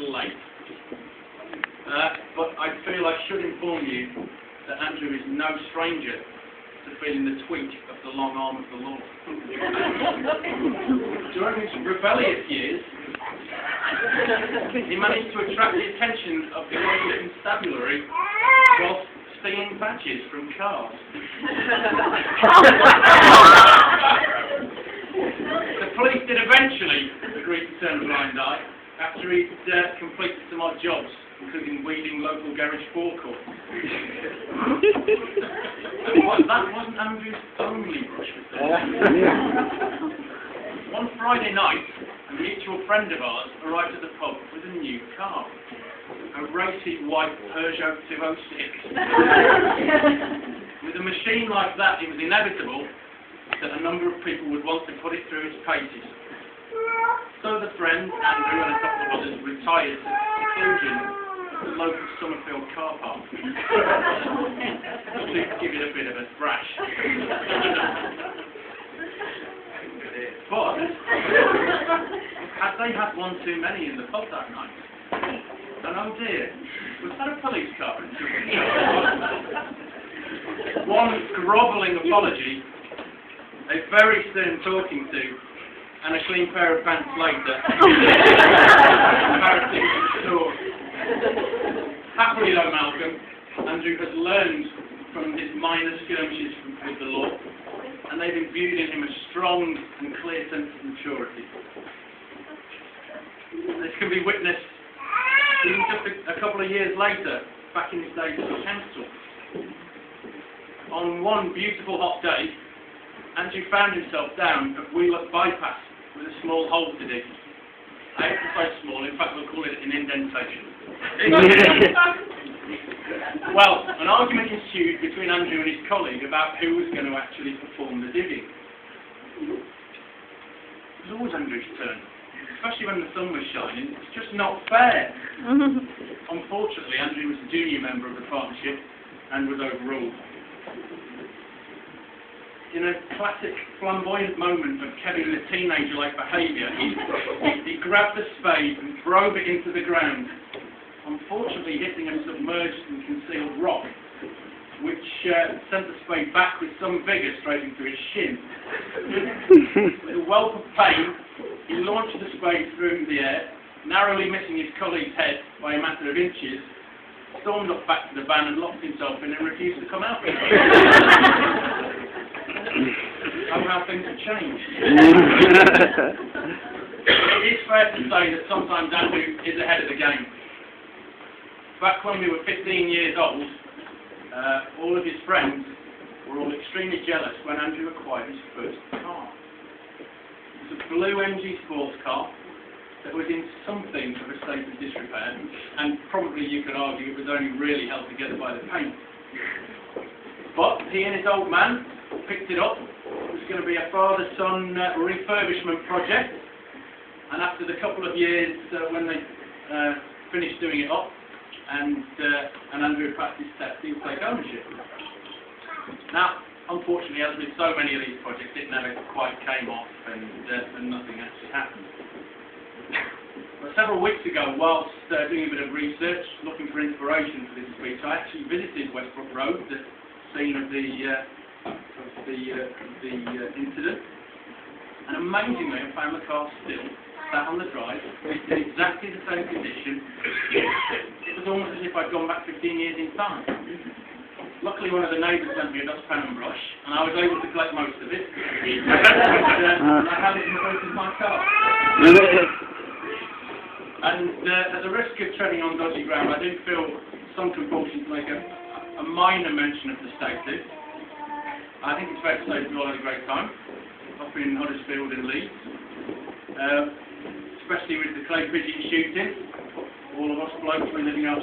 little late, but I feel I should inform you that Andrew is no stranger to feeling the tweak of the long arm of the law. During his rebellious years, he managed to attract the attention of the local constabulary whilst stealing badges from cars. The police did eventually agree to turn a blind eye after he'd completed some odd jobs, including weeding local garage forecourts. And that wasn't Andrew's only brush with them. One Friday night, a mutual friend of ours arrived at the pub with a new car, a racy white Peugeot 206. With a machine like that, it was inevitable that a number of people would want to put it through its paces. So the friend, Andrew, and a couple of others retired to seclusion at the local Summerfield car park. To give it a bit of a thrash. But had they had one too many in the pub that night? And oh dear, was that a police car? One grovelling apology, a very stern talking to, and a clean pair of pants later. Embarrassing story. Happily though, Malcolm, Andrew has learned from his minor skirmishes with the law, and they've imbued in him a strong and clear sense of maturity. This can be witnessed even just a couple of years later, back in his days as a council. On one beautiful hot day, Andrew found himself down at Bulloch bypass with a small hole to dig. I hate to say small, in fact we'll call it an indentation. Well, an argument ensued between Andrew and his colleague about who was going to actually perform the digging. It was always Andrew's turn, especially when the sun was shining. It's just not fair. Unfortunately, Andrew was the junior member of the partnership and was overruled. In a classic flamboyant moment of Kevin the teenager-like behaviour, he grabbed the spade and drove it into the ground, unfortunately hitting a submerged and concealed rock, which sent the spade back with some vigour straight into his shin. With a whelp of pain, he launched the spade through the air, narrowly missing his colleague's head by a matter of inches, stormed off back to the van and locked himself in and refused to come out. Oh, how things have changed. It is fair to say that sometimes Andrew is ahead of the game. Back when we were 15 years old, all of his friends were all extremely jealous when Andrew acquired his first car. It was a blue MG sports car that was in something of a state of disrepair, and probably you could argue it was only really held together by the paint. But he and his old man picked it up. It was going to be a father-son refurbishment project, and after the couple of years when they finished doing it up, and Andrew passed his test, he would take ownership. Now, unfortunately, as with so many of these projects, it never quite came off, and nothing actually happened. But several weeks ago, whilst doing a bit of research, looking for inspiration for this speech, I actually visited Westbrook Road, the scene of the incident, and amazingly I found the car still sat on the drive in exactly the same condition. It was almost as if I'd gone back 15 years in time. Luckily one of the neighbours sent me a dustpan and brush, and I was able to collect most of it, and I had it in both of my car. And at the risk of treading on dodgy ground, I do feel some compulsion to make a minor mention of the status. I think it's fair to say we all had a great time up in Huddersfield and Leeds, especially with the clay pigeon shooting. All of us blokes were living our